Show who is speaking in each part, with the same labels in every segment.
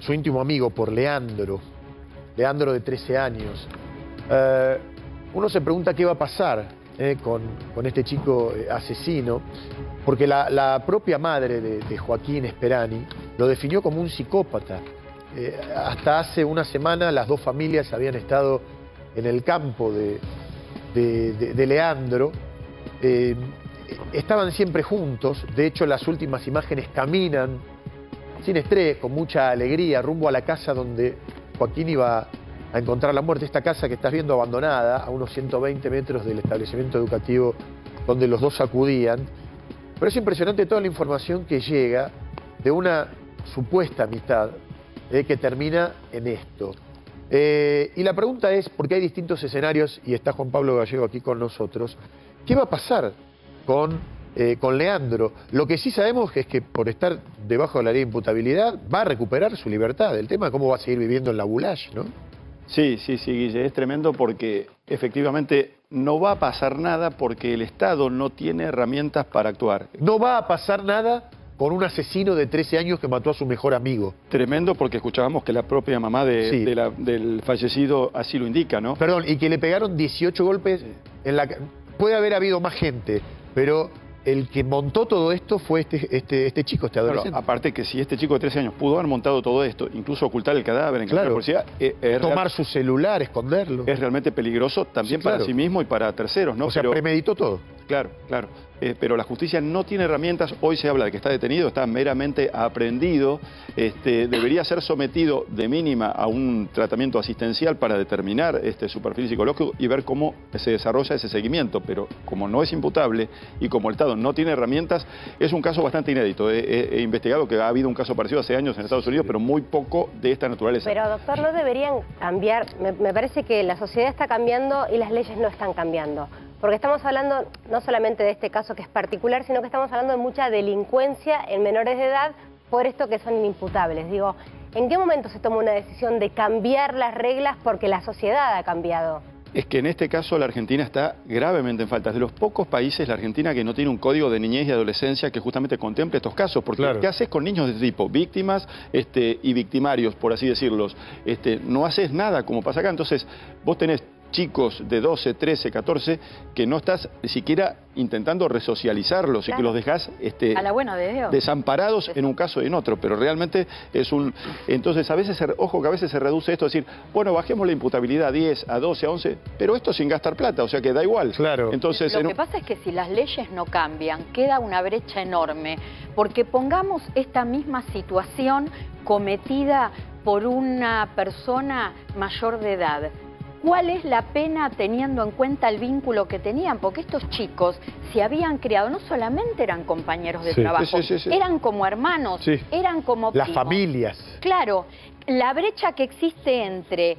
Speaker 1: su íntimo amigo, por Leandro de 13 años. Uno se pregunta qué va a pasar con este chico asesino, porque la propia madre de Joaquín Sperani lo definió como un psicópata. Hasta hace una semana las dos familias habían estado en el campo de Leandro. Estaban siempre juntos. De hecho, las últimas imágenes caminan sin estrés, con mucha alegría, rumbo a la casa donde Joaquín iba a encontrar la muerte. Esta casa que estás viendo abandonada, a unos 120 metros del establecimiento educativo donde los dos acudían. Pero es impresionante toda la información que llega de una supuesta amistad que termina en esto. Y la pregunta es, porque hay distintos escenarios, y está Juan Pablo Gallego aquí con nosotros, ¿qué va a pasar con Leandro? Lo que sí sabemos es que por estar debajo de la ley de imputabilidad va a recuperar su libertad. El tema es cómo va a seguir viviendo en la Goulash, ¿no?
Speaker 2: Sí, Guille, es tremendo porque efectivamente no va a pasar nada porque el Estado no tiene herramientas para actuar.
Speaker 1: No va a pasar nada con un asesino de 13 años que mató a su mejor amigo.
Speaker 2: Tremendo porque escuchábamos que la propia mamá del fallecido así lo indica, ¿no?
Speaker 1: Perdón, y que le pegaron 18 golpes en la... Puede haber habido más gente, pero el que montó todo esto fue este chico, este adolescente.
Speaker 2: Claro, aparte que si este chico de 13 años pudo haber montado todo esto, incluso ocultar el cadáver en caso de policía...
Speaker 1: tomar su celular, esconderlo.
Speaker 2: Es realmente peligroso también para sí mismo y para terceros, ¿no?
Speaker 1: O sea, premeditó todo.
Speaker 2: Claro. Pero la justicia no tiene herramientas. Hoy se habla de que está detenido, está meramente aprehendido. Debería ser sometido de mínima a un tratamiento asistencial para determinar su perfil psicológico y ver cómo se desarrolla ese seguimiento. Pero como no es imputable y como el Estado no tiene herramientas, es un caso bastante inédito. He investigado que ha habido un caso parecido hace años en Estados Unidos, pero muy poco de esta naturaleza.
Speaker 3: Pero, doctor, ¿no deberían cambiar? Me parece que la sociedad está cambiando y las leyes no están cambiando. Porque estamos hablando no solamente de este caso que es particular, sino que estamos hablando de mucha delincuencia en menores de edad por esto que son inimputables. Digo, ¿en qué momento se toma una decisión de cambiar las reglas porque la sociedad ha cambiado?
Speaker 2: Es que en este caso la Argentina está gravemente en falta. Es de los pocos países, la Argentina, que no tiene un código de niñez y adolescencia que justamente contemple estos casos. Porque ¿qué haces con niños de este tipo? Víctimas y victimarios, por así decirlos. No haces nada como pasa acá. Entonces, vos tenés chicos de 12, 13, 14, que no estás ni siquiera intentando resocializarlos y que los dejás
Speaker 4: a la buena de Dios,
Speaker 2: desamparados en un caso y en otro. Pero realmente es un... Entonces, a veces, ojo que a veces se reduce esto a decir, bueno, bajemos la imputabilidad a 10, a 12, a 11, pero esto sin gastar plata, o sea que da igual.
Speaker 1: Claro.
Speaker 2: Entonces,
Speaker 4: lo que pasa es que si las leyes no cambian, queda una brecha enorme, porque pongamos esta misma situación cometida por una persona mayor de edad. ¿Cuál es la pena teniendo en cuenta el vínculo que tenían? Porque estos chicos se habían criado, no solamente eran compañeros de trabajo, eran como hermanos, eran como primos.
Speaker 1: Las familias.
Speaker 4: Claro, la brecha que existe entre...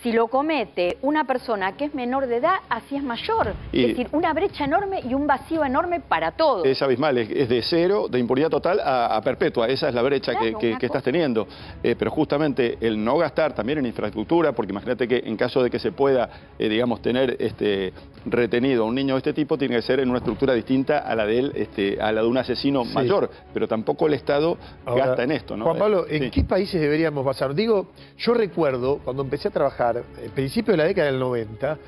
Speaker 4: Si lo comete una persona que es menor de edad, así es mayor. Es decir, una brecha enorme y un vacío enorme para todos.
Speaker 2: Es abismal, es de cero, de impunidad total a perpetua. Esa es la brecha que estás teniendo. Pero justamente el no gastar también en infraestructura, porque imagínate que en caso de que se pueda, digamos, tener retenido a un niño de este tipo, tiene que ser en una estructura distinta a la de él, a la de un asesino mayor. Pero tampoco el Estado gasta en esto, ¿no?
Speaker 1: Juan Pablo, ¿en qué países deberíamos basar? Digo, yo recuerdo cuando empecé a trabajar al principio de la década del 90,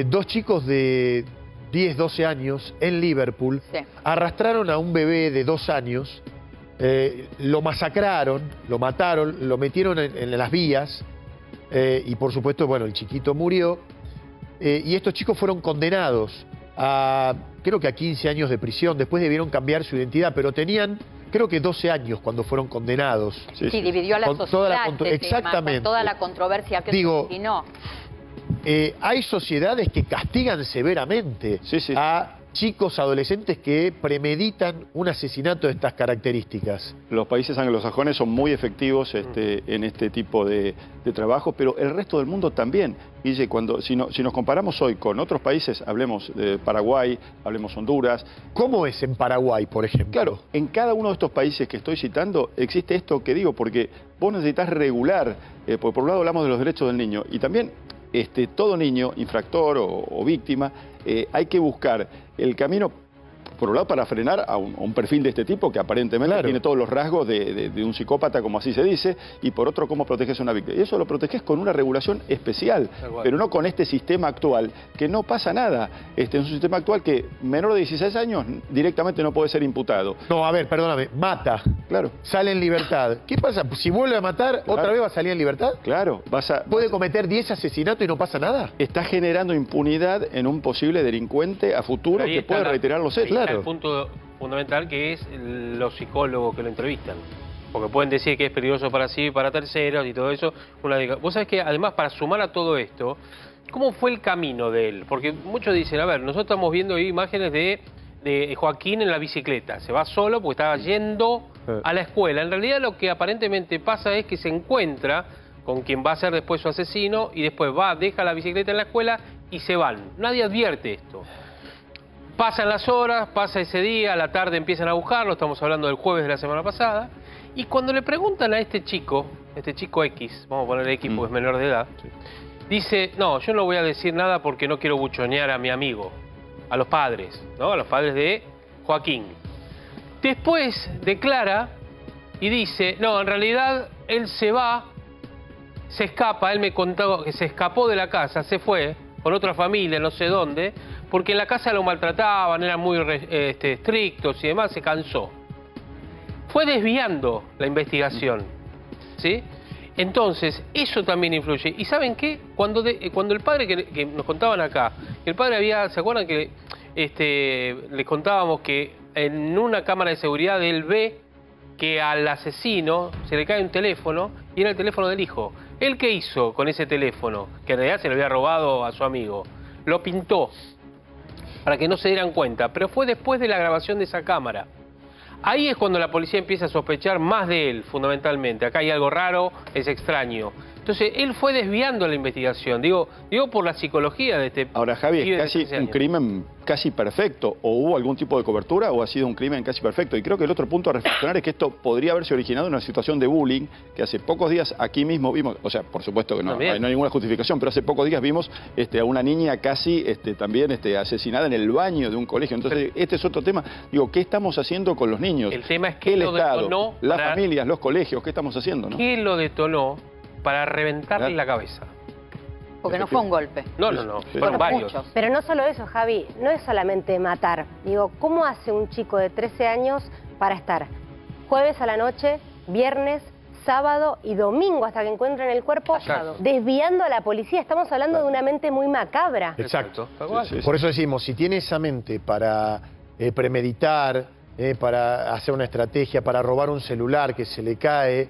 Speaker 1: dos chicos de 10, 12 años en Liverpool arrastraron a un bebé de 2 años, lo masacraron, lo mataron, lo metieron en las vías y por supuesto, bueno, el chiquito murió y estos chicos fueron condenados a, creo que a 15 años de prisión. Después debieron cambiar su identidad, pero tenían... creo que 12 años cuando fueron condenados.
Speaker 4: Sí, dividió a la sociedad
Speaker 1: exactamente.
Speaker 4: Con toda la controversia que originó.
Speaker 1: Hay sociedades que castigan severamente a chicos, adolescentes que premeditan un asesinato de estas características.
Speaker 2: Los países anglosajones son muy efectivos en este tipo de trabajo, pero el resto del mundo también. Guille, si nos comparamos hoy con otros países, hablemos de Paraguay, hablemos Honduras.
Speaker 1: ¿Cómo es en Paraguay, por ejemplo?
Speaker 2: Claro, en cada uno de estos países que estoy citando existe esto que digo, porque vos necesitas regular, porque por un lado hablamos de los derechos del niño, y también todo niño, infractor o víctima, hay que buscar el camino por un lado para frenar a un perfil de este tipo que aparentemente tiene todos los rasgos de un psicópata, como así se dice, y por otro, cómo proteges a una víctima. Y eso lo proteges con una regulación especial, pero no con este sistema actual, que no pasa nada. Es un sistema actual que menor de 16 años directamente no puede ser imputado.
Speaker 1: No, a ver, perdóname, mata.
Speaker 2: Claro.
Speaker 1: Sale en libertad. ¿Qué pasa? Si vuelve a matar, ¿otra vez va a salir en libertad?
Speaker 2: Claro.
Speaker 1: ¿Puede cometer 10 asesinatos y no pasa nada?
Speaker 2: Está generando impunidad en un posible delincuente a futuro que puede reiterar los hechos.
Speaker 5: Claro. El punto fundamental que es los psicólogos que lo entrevistan. Porque pueden decir que es peligroso para sí, para terceros y todo eso. Vos sabés que además, para sumar a todo esto, ¿cómo fue el camino de él? Porque muchos dicen, a ver, nosotros estamos viendo ahí imágenes de Joaquín en la bicicleta. Se va solo porque estaba yendo a la escuela. En realidad lo que aparentemente pasa es que se encuentra con quien va a ser después su asesino y después deja la bicicleta en la escuela y se van. Nadie advierte esto. Pasan las horas, pasa ese día, a la tarde empiezan a buscarlo, estamos hablando del jueves de la semana pasada, y cuando le preguntan a este chico X, vamos a ponerle X porque es menor de edad, dice, no, yo no voy a decir nada porque no quiero buchonear a mi amigo, a los padres, ¿no? A los padres de Joaquín. Después declara y dice, no, en realidad él se va, se escapa, él me contó que se escapó de la casa, se fue con otra familia, no sé dónde, porque en la casa lo maltrataban, eran muy estrictos y demás, se cansó. Fue desviando la investigación, ¿sí? Entonces, eso también influye. ¿Y saben qué? Cuando el padre que nos contaban acá, el padre ¿se acuerdan que les contábamos que en una cámara de seguridad él ve que al asesino se le cae un teléfono y era el teléfono del hijo? ¿Él qué hizo con ese teléfono? Que en realidad se lo había robado a su amigo. Lo pintó para que no se dieran cuenta, pero fue después de la grabación de esa cámara. Ahí es cuando la policía empieza a sospechar más de él, fundamentalmente. Acá hay algo raro, es extraño. Entonces, él fue desviando la investigación. Digo por la psicología de este...
Speaker 2: Ahora, Javi, es casi un crimen casi perfecto. ¿O hubo algún tipo de cobertura o ha sido un crimen casi perfecto? Y creo que el otro punto a reflexionar es que esto podría haberse originado en una situación de bullying que hace pocos días aquí mismo vimos, o sea, por supuesto que no hay ninguna justificación, pero hace pocos días vimos a una niña casi también asesinada en el baño de un colegio. Entonces, este es otro tema. Digo, ¿qué estamos haciendo con los niños?
Speaker 5: El tema es que
Speaker 2: el
Speaker 5: lo
Speaker 2: Estado,
Speaker 5: detonó
Speaker 2: las familias, los colegios, ¿qué estamos haciendo? ¿No?
Speaker 5: ¿Qué lo detonó para reventarle la cabeza?
Speaker 4: Porque no fue un golpe.
Speaker 5: No. Fueron varios.
Speaker 3: Muchos. Pero no solo eso, Javi, no es solamente matar. Digo, ¿cómo hace un chico de 13 años para estar jueves a la noche, viernes, sábado y domingo hasta que encuentren el cuerpo, desviando a la policía? Estamos hablando de una mente muy macabra.
Speaker 1: Exacto. Por eso decimos, si tiene esa mente para premeditar, para hacer una estrategia, para robar un celular que se le cae,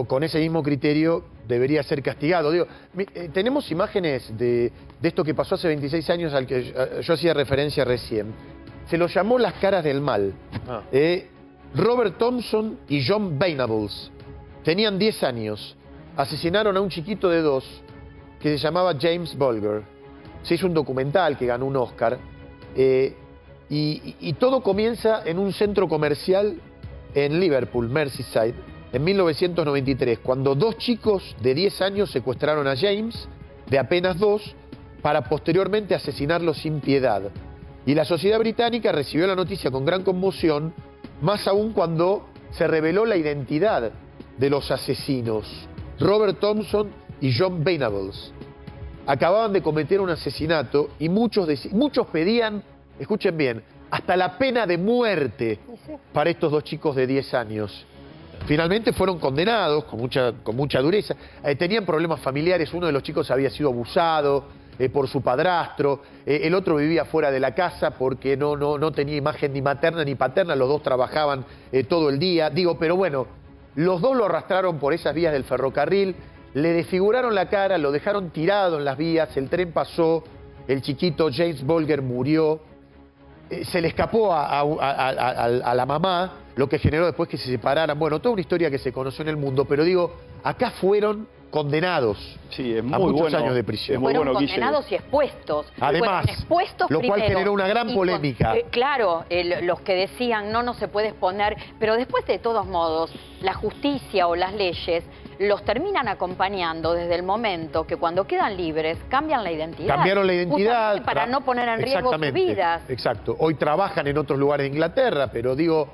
Speaker 1: con ese mismo criterio debería ser castigado. Tenemos imágenes de esto que pasó hace 26 años al que yo hacía referencia recién. Se lo llamó las caras del mal. Robert Thompson y John Venables tenían 10 años. Asesinaron a un chiquito de 2 que se llamaba James Bulger. Se hizo un documental que ganó un Oscar. Y todo comienza en un centro comercial en Liverpool, Merseyside, en 1993, cuando 2 chicos de 10 años secuestraron a James, de apenas 2, para posteriormente asesinarlo sin piedad. Y la sociedad británica recibió la noticia con gran conmoción, más aún cuando se reveló la identidad de los asesinos, Robert Thompson y John Venables. Acababan de cometer un asesinato y muchos pedían, escuchen bien, hasta la pena de muerte para estos 2 chicos de 10 años. Finalmente fueron condenados con mucha dureza. Tenían problemas familiares, uno de los chicos había sido abusado por su padrastro, el otro vivía fuera de la casa porque no tenía imagen ni materna ni paterna, los 2 trabajaban todo el día. Pero bueno, los 2 lo arrastraron por esas vías del ferrocarril, le desfiguraron la cara, lo dejaron tirado en las vías, el tren pasó, el chiquito James Bulger murió. Se le escapó a la mamá, lo que generó después que se separaran. Bueno, toda una historia que se conoció en el mundo, pero acá fueron condenados a muchos años de prisión.
Speaker 4: Fueron condenados y expuestos.
Speaker 1: Además,
Speaker 4: expuestos
Speaker 1: lo cual generó una gran polémica.
Speaker 4: Claro, los que decían no se puede exponer, pero después de todos modos, la justicia o las leyes los terminan acompañando desde el momento que cuando quedan libres cambian la identidad.
Speaker 1: Cambiaron la identidad.
Speaker 4: Justamente para no poner en riesgo sus vidas.
Speaker 1: Exacto. Hoy trabajan en otros lugares de Inglaterra, pero digo,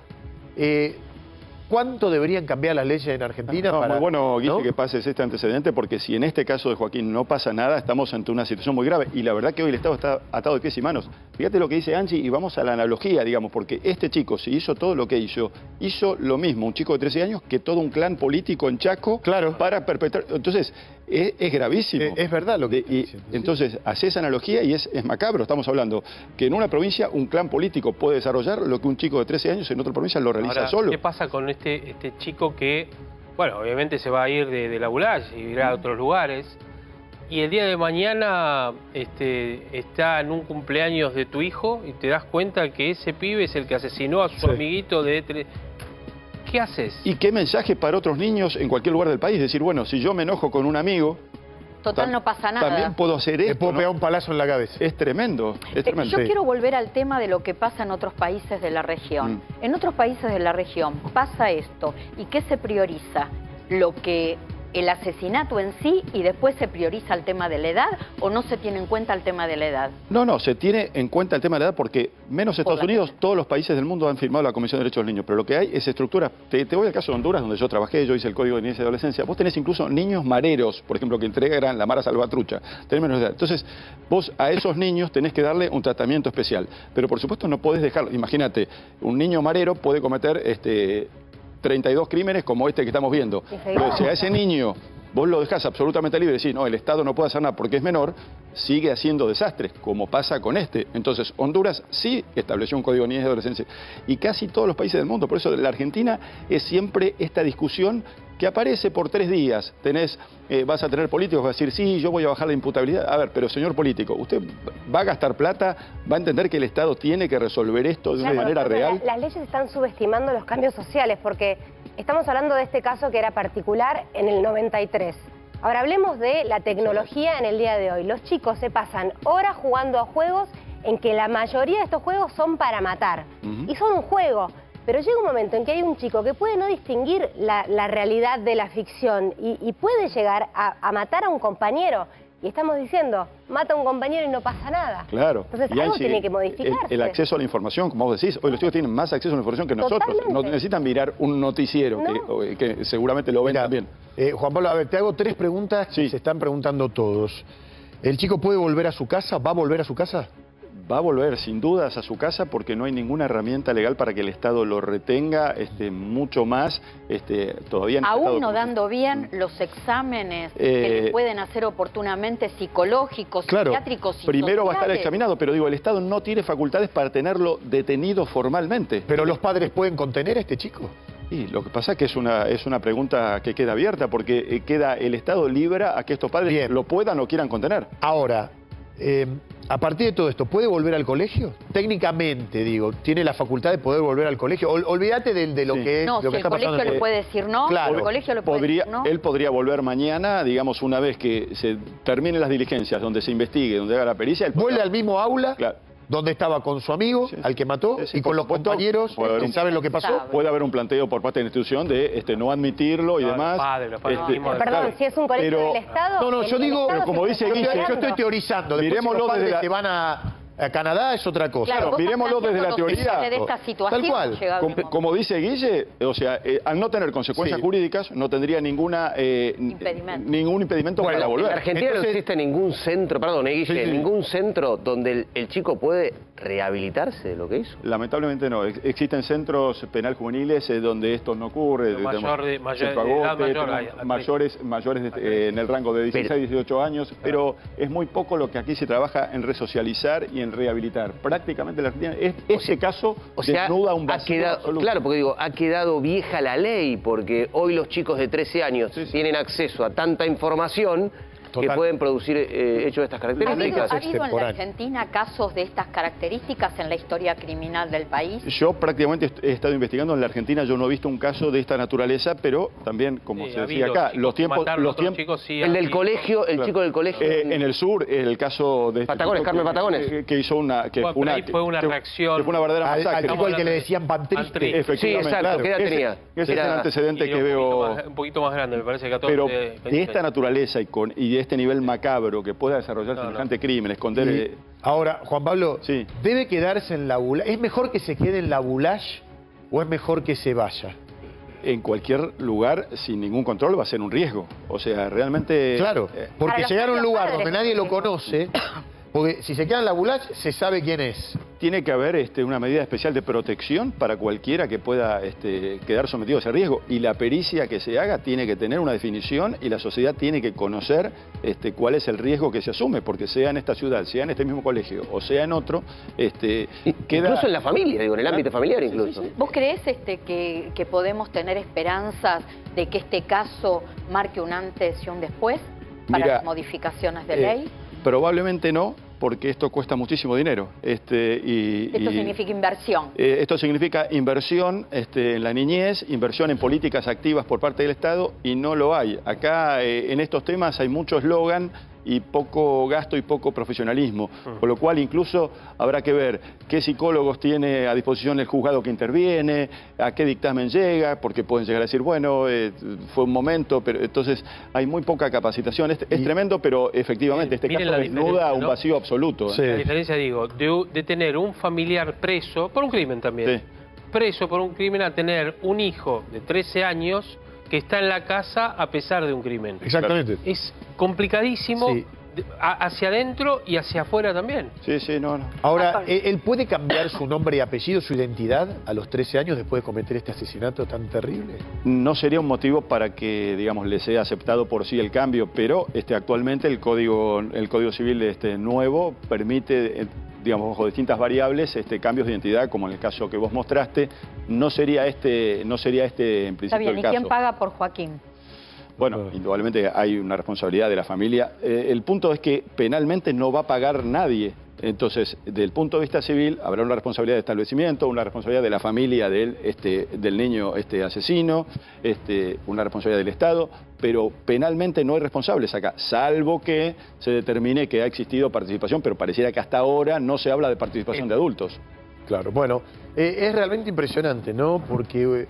Speaker 1: ¿cuánto deberían cambiar las leyes en Argentina?
Speaker 2: Muy bueno, Guille,
Speaker 1: ¿no?
Speaker 2: que pases este antecedente, porque si en este caso de Joaquín no pasa nada, estamos ante una situación muy grave. Y la verdad que hoy el Estado está atado de pies y manos. Fíjate lo que dice Angie y vamos a la analogía, digamos, porque este chico, si hizo todo lo que hizo lo mismo, un chico de 13 años, que todo un clan político en Chaco para perpetrar. Entonces, es gravísimo.
Speaker 1: Es verdad lo que está diciendo, sí.
Speaker 2: Entonces, hace esa analogía y es macabro. Estamos hablando que en una provincia un clan político puede desarrollar lo que un chico de 13 años en otra provincia lo realiza
Speaker 5: Ahora,
Speaker 2: solo.
Speaker 5: ¿qué pasa con este chico que, bueno, obviamente se va a ir de la ULACH y irá a otros lugares, y el día de mañana está en un cumpleaños de tu hijo y te das cuenta que ese pibe es el que asesinó a su amiguito de... ¿Qué haces?
Speaker 2: ¿Y qué mensaje para otros niños en cualquier lugar del país? Decir, bueno, si yo me enojo con un amigo...
Speaker 4: Total, no pasa nada.
Speaker 2: También puedo hacer esto.
Speaker 1: Le puedo pegar un palazo en la cabeza.
Speaker 2: Es tremendo, es tremendo.
Speaker 4: Yo quiero volver al tema de lo que pasa en otros países de la región. En otros países de la región pasa esto. ¿Y qué se prioriza? Lo que el asesinato en sí y después se prioriza el tema de la edad o no se tiene en cuenta el tema de la edad?
Speaker 2: No, se tiene en cuenta el tema de la edad porque menos Estados Unidos, todos los países del mundo han firmado la Convención de Derechos del Niño, pero lo que hay es estructura. Te voy al caso de Honduras, donde yo trabajé, yo hice el Código de Niñez y Adolescencia. Vos tenés incluso niños mareros, por ejemplo, que integran la Mara Salvatrucha. Tenés menos edad. Entonces, vos a esos niños tenés que darle un tratamiento especial. Pero por supuesto no podés dejarlo. Imagínate, un niño marero puede cometer 32 crímenes como este que estamos viendo. Pero si a ese niño vos lo dejás absolutamente libre y decís, no, el Estado no puede hacer nada porque es menor, sigue haciendo desastres, como pasa con este. Entonces, Honduras sí estableció un código de niñez y adolescencia. Y casi todos los países del mundo. Por eso la Argentina es siempre esta discusión que aparece por 3 días. Vas a tener políticos que van a decir, sí, yo voy a bajar la imputabilidad. A ver, pero señor político, usted va a gastar plata, va a entender que el Estado tiene que resolver esto de una manera real.
Speaker 3: Las leyes están subestimando los cambios sociales porque estamos hablando de este caso que era particular en el 93. Ahora hablemos de la tecnología en el día de hoy. Los chicos se pasan horas jugando a juegos en que la mayoría de estos juegos son para matar. Y son un juego. Pero llega un momento en que hay un chico que puede no distinguir la realidad de la ficción y puede llegar a matar a un compañero. Y estamos diciendo, mata a un compañero y no pasa nada.
Speaker 2: Claro.
Speaker 3: Entonces algo tiene que modificarse.
Speaker 2: El acceso a la información, como vos decís, hoy los chicos tienen más acceso a la información que nosotros.
Speaker 3: Totalmente.
Speaker 2: No necesitan mirar un noticiero, que seguramente lo ven también.
Speaker 1: Juan Pablo, a ver, te hago 3 preguntas que se están preguntando todos. ¿El chico puede volver a su casa? ¿Va a volver a su casa?
Speaker 2: Va a volver sin dudas a su casa porque no hay ninguna herramienta legal para que el Estado lo retenga, mucho más, todavía no.
Speaker 4: Aún no dando bien los exámenes que le pueden hacer oportunamente psicológicos, psiquiátricos y
Speaker 2: primero va a estar
Speaker 4: sociales.
Speaker 2: examinado, pero digo, el Estado no tiene facultades para tenerlo detenido formalmente.
Speaker 1: ¿Pero los padres pueden contener a este chico?
Speaker 2: Y lo que pasa es que es una pregunta que queda abierta porque queda el Estado libre a que estos padres lo puedan o quieran contener.
Speaker 1: Ahora, a partir de todo esto, ¿puede volver al colegio? Técnicamente, digo, ¿tiene la facultad de poder volver al colegio? Olvídate de lo que es,
Speaker 4: no,
Speaker 1: lo que
Speaker 4: si
Speaker 1: está pasando.
Speaker 4: el colegio le puede decir no,
Speaker 1: claro.
Speaker 4: el colegio le puede decir no.
Speaker 2: Él podría volver mañana, digamos, una vez que se terminen las diligencias, donde se investigue, donde haga la pericia.
Speaker 1: ¿Vuelve al mismo aula?
Speaker 2: Claro.
Speaker 1: ¿Donde estaba con su amigo, al que mató?
Speaker 2: Sí,
Speaker 1: y con los compañeros que saben lo que pasó.
Speaker 2: Puede haber un planteo por parte de la institución de no admitirlo y demás.
Speaker 3: Perdón, si es un colegio del Estado...
Speaker 1: No, yo digo,
Speaker 2: pero como dice Guille,
Speaker 1: yo estoy teorizando. Después si los padres se van a Canadá es otra cosa.
Speaker 2: Claro, miremoslo desde la teoría.
Speaker 4: De esta situación,
Speaker 1: tal cual.
Speaker 2: Como dice Guille, o sea, al no tener consecuencias jurídicas, no tendría ningún impedimento para volver.
Speaker 6: En Argentina no existe ningún centro, perdón, Guille, ningún centro donde el chico puede rehabilitarse de lo que hizo.
Speaker 2: Lamentablemente no. Existen centros penal juveniles donde esto no ocurre. Mayores en el rango de 16 a 18 años, pero es muy poco lo que aquí se trabaja en resocializar y en rehabilitar. Prácticamente la Argentina, ese caso desnuda un vacío absoluto.
Speaker 6: Claro, porque digo, ha quedado vieja la ley, porque hoy los chicos de 13 años tienen acceso a tanta información que pueden producir hechos de estas
Speaker 4: ¿Ha habido,
Speaker 6: características.
Speaker 4: ¿Ha habido en la Argentina casos de estas características en la historia criminal del país?
Speaker 2: Yo prácticamente he estado investigando en la Argentina, yo no he visto un caso de esta naturaleza, pero también, como se decía acá, los tiempos...
Speaker 6: El del colegio, el chico del colegio...
Speaker 2: en el sur, el caso de...
Speaker 6: Patagones, Carmen Patagones.
Speaker 2: Que hizo una... Que
Speaker 5: fue una reacción...
Speaker 2: Que fue una verdadera masacre.
Speaker 1: Al chico al que le decían pan triste.
Speaker 2: Efectivamente,
Speaker 6: sí, exacto.
Speaker 2: claro.
Speaker 6: ¿Qué edad tenía?
Speaker 2: Ese es el antecedente que veo...
Speaker 5: Un poquito más grande, me parece, 14...
Speaker 2: Pero de esta naturaleza y de este nivel macabro que pueda desarrollar semejante crimen, esconder...
Speaker 1: Ahora, Juan Pablo,
Speaker 2: Sí.
Speaker 1: ¿debe quedarse en la Bulash? ¿Es mejor que se quede en la Bulash o es mejor que se vaya?
Speaker 2: En cualquier lugar, sin ningún control, va a ser un riesgo. O sea, realmente...
Speaker 1: Claro, porque
Speaker 3: Para
Speaker 1: llegar a un
Speaker 3: los
Speaker 1: lugar
Speaker 3: padres,
Speaker 1: donde nadie lo
Speaker 3: mismo.
Speaker 1: conoce, porque si se queda en la Bulash, se sabe quién es.
Speaker 2: Tiene que haber una medida especial de protección para cualquiera que pueda quedar sometido a ese riesgo. Y la pericia que se haga tiene que tener una definición y la sociedad tiene que conocer cuál es el riesgo que se asume, porque sea en esta ciudad, sea en este mismo colegio o sea en otro, queda...
Speaker 6: Incluso en la familia, digo, en el ámbito familiar incluso.
Speaker 4: ¿Vos creés que podemos tener esperanzas de que este caso marque un antes y un después para
Speaker 2: Mira,
Speaker 4: las modificaciones de ley?
Speaker 2: Probablemente no, porque esto cuesta muchísimo dinero.
Speaker 4: Esto significa inversión.
Speaker 2: Esto significa inversión en la niñez, inversión en políticas activas por parte del Estado, y no lo hay. Acá en estos temas hay mucho eslogan y poco gasto y poco profesionalismo, con lo cual incluso habrá que ver qué psicólogos tiene a disposición el juzgado que interviene, a qué dictamen llega, porque pueden llegar a decir, bueno, fue un momento, pero entonces hay muy poca capacitación. Es tremendo, pero efectivamente este
Speaker 5: Miren
Speaker 2: caso
Speaker 5: la
Speaker 2: desnuda
Speaker 5: diferencia,
Speaker 2: un
Speaker 5: ¿no?
Speaker 2: vacío absoluto.
Speaker 1: Sí.
Speaker 5: La diferencia, digo, de tener un familiar preso, por un crimen también,
Speaker 2: Sí.
Speaker 5: preso por un crimen, a tener un hijo de 13 años que está en la casa a pesar de un crimen.
Speaker 1: Exactamente.
Speaker 5: Es complicadísimo
Speaker 1: Sí.
Speaker 5: hacia adentro y hacia afuera también.
Speaker 2: Sí, sí, no.
Speaker 1: Ahora, ¿él puede cambiar su nombre y apellido, su identidad, a los 13 años después de cometer este asesinato tan terrible?
Speaker 2: No sería un motivo para que, digamos, le sea aceptado por sí el cambio, pero actualmente el Código Civil nuevo permite, digamos, bajo distintas variables, cambios de identidad, como en el caso que vos mostraste. No sería en principio
Speaker 4: Está bien,
Speaker 2: el
Speaker 4: ¿y
Speaker 2: caso.
Speaker 4: quién paga por Joaquín?
Speaker 2: Bueno, indudablemente hay una responsabilidad de la familia. El punto es que penalmente no va a pagar nadie. Entonces, desde el punto de vista civil, habrá una responsabilidad de establecimiento, una responsabilidad de la familia del niño asesino, una responsabilidad del Estado, pero penalmente no hay responsables acá, salvo que se determine que ha existido participación, pero pareciera que hasta ahora no se habla de participación de adultos.
Speaker 1: Claro, bueno, es realmente impresionante, ¿no? Porque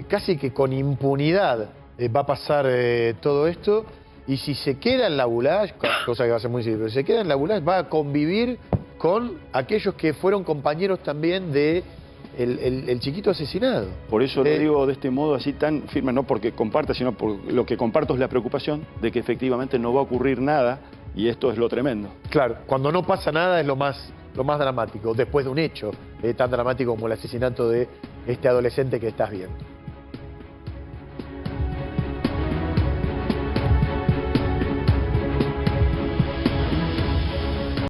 Speaker 1: casi que con impunidad va a pasar todo esto, y si se queda en la Bulash, cosa que va a ser muy difícil, pero si se queda en la Bulash, va a convivir con aquellos que fueron compañeros también de el chiquito asesinado.
Speaker 2: Por eso lo digo de este modo así tan firme, no porque comparta, sino por lo que comparto es la preocupación de que efectivamente no va a ocurrir nada, y esto es lo tremendo.
Speaker 1: Claro, cuando no pasa nada es lo más dramático, después de un hecho tan dramático como el asesinato de este adolescente que estás viendo.